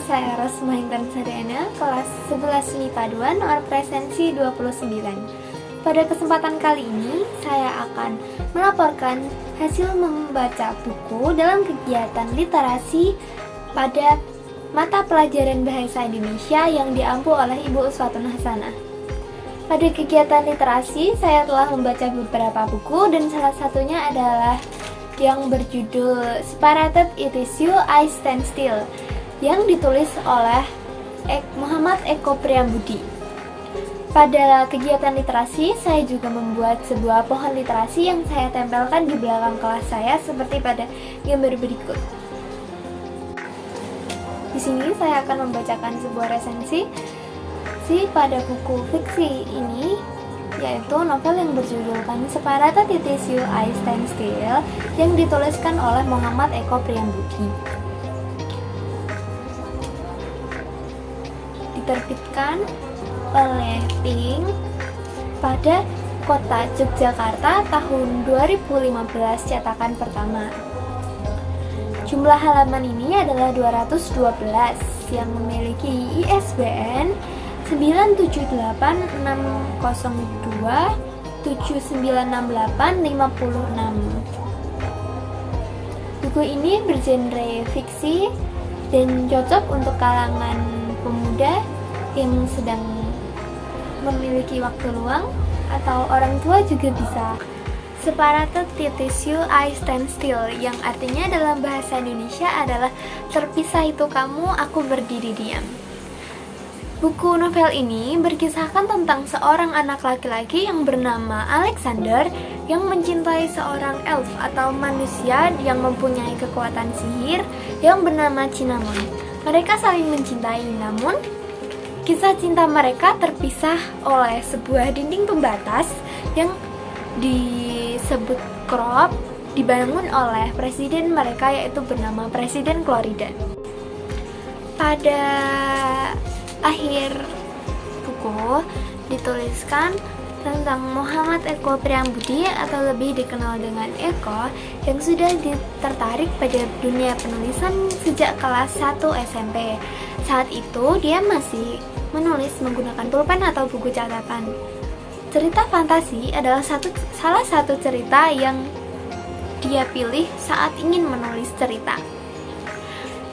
saya Rosma Intan Sariana, kelas 11 MIPA 2, nomor presensi 29. Pada kesempatan kali ini, saya akan melaporkan hasil membaca buku dalam kegiatan literasi pada mata pelajaran Bahasa Indonesia yang diampu oleh Ibu Uswatun Hasanah. Pada kegiatan literasi, saya telah membaca beberapa buku dan salah satunya adalah yang berjudul Separated It Is You, I Stand Still yang ditulis oleh Muhammad Eko Priambudi. Pada kegiatan literasi, saya juga membuat sebuah pohon literasi yang saya tempelkan di belakang kelas saya seperti pada gambar berikut. Di sini saya akan membacakan sebuah resensi pada buku fiksi ini, yaitu novel yang berjudulkan Separated It Is You, I Stand Still yang dituliskan oleh Muhammad Eko Priambudi. Diterbitkan oleh Pink pada Kota Yogyakarta tahun 2015 cetakan pertama. Jumlah halaman ini adalah 212 yang memiliki ISBN 97860279686. Buku ini bergenre fiksi dan cocok untuk kalangan pemuda yang sedang memiliki waktu luang atau orang tua juga bisa. Separated It Is You, I Stand Still yang artinya dalam bahasa Indonesia adalah terpisah itu kamu, aku berdiri diam. Buku novel ini berkisahkan tentang seorang anak laki-laki yang bernama Alexander yang mencintai seorang elf atau manusia yang mempunyai kekuatan sihir yang bernama Cinnamon. Mereka saling mencintai, namun kisah cinta mereka terpisah oleh sebuah dinding pembatas yang disebut Krop, dibangun oleh presiden mereka yaitu bernama Presiden Klorida. Pada akhir buku dituliskan tentang Muhammad Eko Priambudi atau lebih dikenal dengan Eko yang sudah tertarik pada dunia penulisan sejak kelas 1 SMP. Saat itu dia masih menulis menggunakan pulpen atau buku catatan. Cerita fantasi adalah salah satu cerita yang dia pilih saat ingin menulis cerita.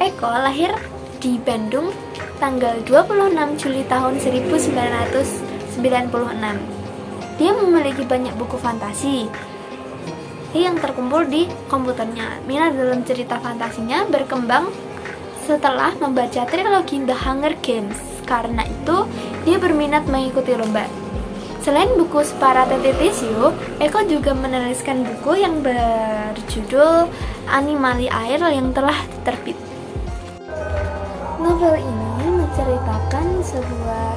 Eko lahir di Bandung tanggal 26 Juli tahun 1996. Dia memiliki banyak buku fantasi yang terkumpul di komputernya. Minat dalam cerita fantasinya berkembang setelah membaca trilogi The Hunger Games. Karena itu, dia berminat mengikuti lomba. Selain buku Separated It Is You, Eko juga menuliskan buku yang berjudul Animali Air yang telah terbit. Novel ini menceritakan sebuah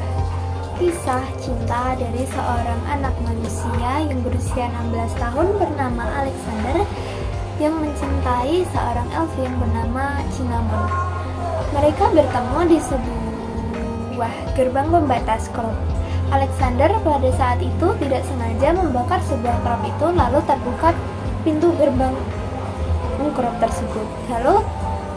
kisah cinta dari seorang anak manusia yang berusia 16 tahun bernama Alexander yang mencintai seorang elf yang bernama Cinnamon. Mereka bertemu di sebuah gerbang pembatas Krop. Alexander pada saat itu tidak sengaja membakar sebuah krop itu, lalu terbuka pintu gerbang krop tersebut. Lalu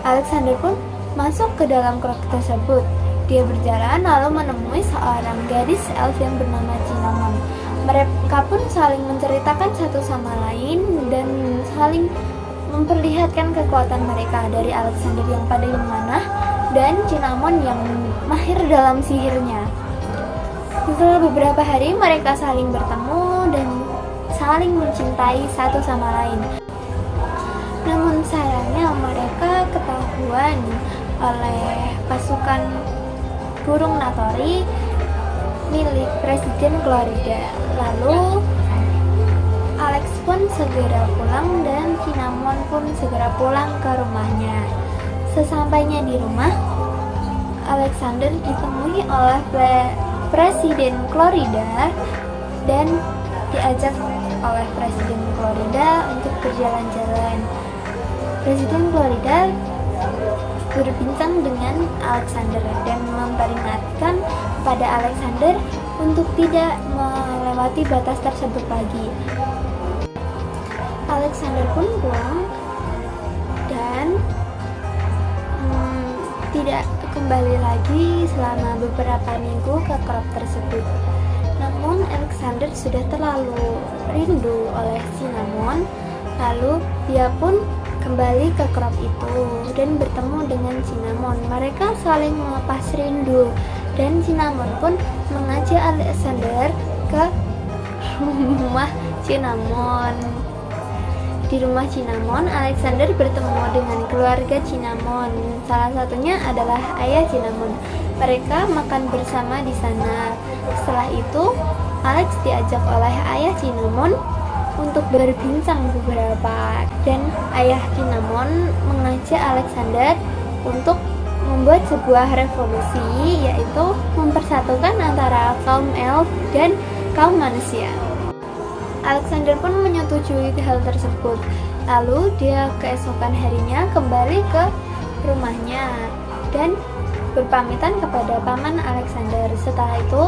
Alexander pun masuk ke dalam krop tersebut. Dia berjalan lalu menemui seorang gadis elf yang bernama Cinnamon. Mereka pun saling menceritakan satu sama lain dan saling memperlihatkan kekuatan mereka, dari Alexander yang pandai memanah dan Cinnamon yang mahir dalam sihirnya. Setelah beberapa hari mereka saling bertemu dan saling mencintai satu sama lain. Namun sayangnya mereka ketahuan oleh pasukan burung Natori milik Presiden Klorida. Lalu Alex pun segera pulang dan Cinnamon pun segera pulang ke rumahnya. Sesampainya di rumah, Alexander ditemui oleh Presiden Klorida dan diajak oleh Presiden Klorida untuk berjalan-jalan. Presiden Klorida berbincang dengan Alexander dan memperingatkan pada Alexander untuk tidak melewati batas tersebut lagi. Alexander pun pulang dan kembali lagi selama beberapa minggu ke crop tersebut. Namun Alexander sudah terlalu rindu oleh Cinnamon, lalu dia pun kembali ke crop itu dan bertemu dengan Cinnamon. Mereka saling melepas rindu dan Cinnamon pun mengajak Alexander ke rumah Cinnamon. Di rumah Cinnamon, Alexander bertemu dengan keluarga Cinnamon. Salah satunya adalah ayah Cinnamon. Mereka makan bersama di sana. Setelah itu, Alex diajak oleh ayah Cinnamon untuk berbincang beberapa. Dan ayah Cinnamon mengajak Alexander untuk membuat sebuah revolusi, yaitu mempersatukan antara kaum elf dan kaum manusia. Alexander pun menyetujui hal tersebut. Lalu dia keesokan harinya kembali ke rumahnya dan berpamitan kepada paman Alexander. Setelah itu,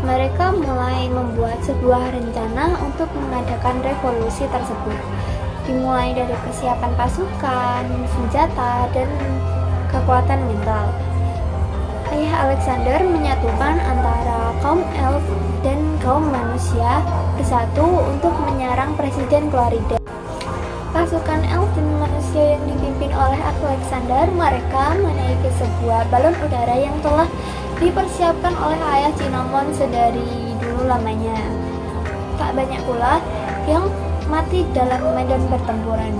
mereka mulai membuat sebuah rencana untuk mengadakan revolusi tersebut. Dimulai dari persiapan pasukan, senjata, dan kekuatan mental. Ayah Alexander menyatukan antara kaum elf dan kaum manusia bersatu untuk menyerang Presiden Clarida. Pasukan elf dan manusia yang dipimpin oleh Alexander, mereka menaiki sebuah balon udara yang telah dipersiapkan oleh ayah Cinnamon sedari dulu lamanya. Tak banyak pula yang mati dalam medan pertempuran.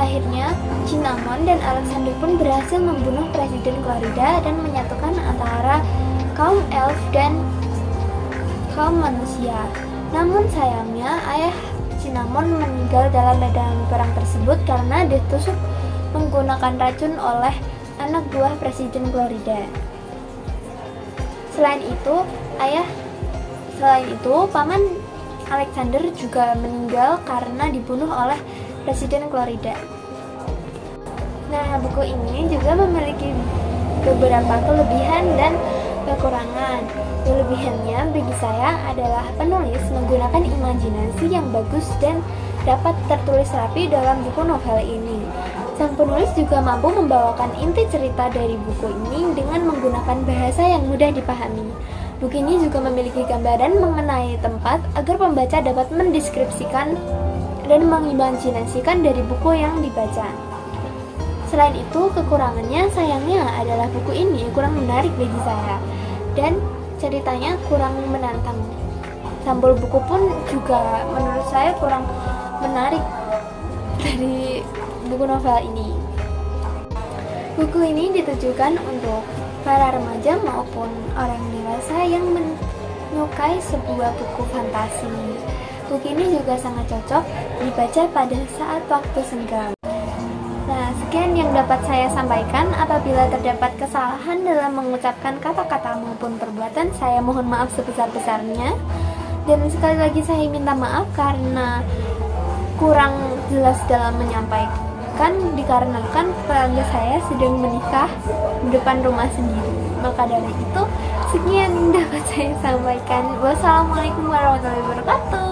Akhirnya, Cinnamon dan Alexander pun berhasil membunuh Presiden Clarida dan menyatukan antara kaum elf dan kaum manusia. Namun sayangnya, ayah Cinnamon meninggal dalam medan perang tersebut karena ditusuk menggunakan racun oleh anak buah Presiden Clarida. Selain itu, paman Alexander juga meninggal karena dibunuh oleh Presiden Clarida. Nah, buku ini juga memiliki beberapa kelebihan dan kekurangan. Kelebihannya bagi saya adalah penulis menggunakan imajinasi yang bagus dan dapat tertulis rapi dalam buku novel ini. Sang penulis juga mampu membawakan inti cerita dari buku ini dengan menggunakan bahasa yang mudah dipahami. Buku ini juga memiliki gambaran mengenai tempat agar pembaca dapat mendeskripsikan dan mengimajinasikan dari buku yang dibaca. Selain itu, kekurangannya sayangnya adalah buku ini kurang menarik bagi saya dan ceritanya kurang menantang. Sampul buku pun juga menurut saya kurang menarik dari buku novel ini. Buku ini ditujukan untuk para remaja maupun orang dewasa yang menyukai sebuah buku fantasi. Buku ini juga sangat cocok dibaca pada saat waktu senggang. Nah, sekian yang dapat saya sampaikan. Apabila terdapat kesalahan dalam mengucapkan kata-kata maupun perbuatan, saya mohon maaf sebesar-besarnya. Dan sekali lagi saya minta maaf karena kurang jelas dalam menyampaikan dikarenakan tetangga saya sedang menikah di depan rumah sendiri. Maka dari itu, sekian yang dapat saya sampaikan. Wassalamualaikum warahmatullahi wabarakatuh.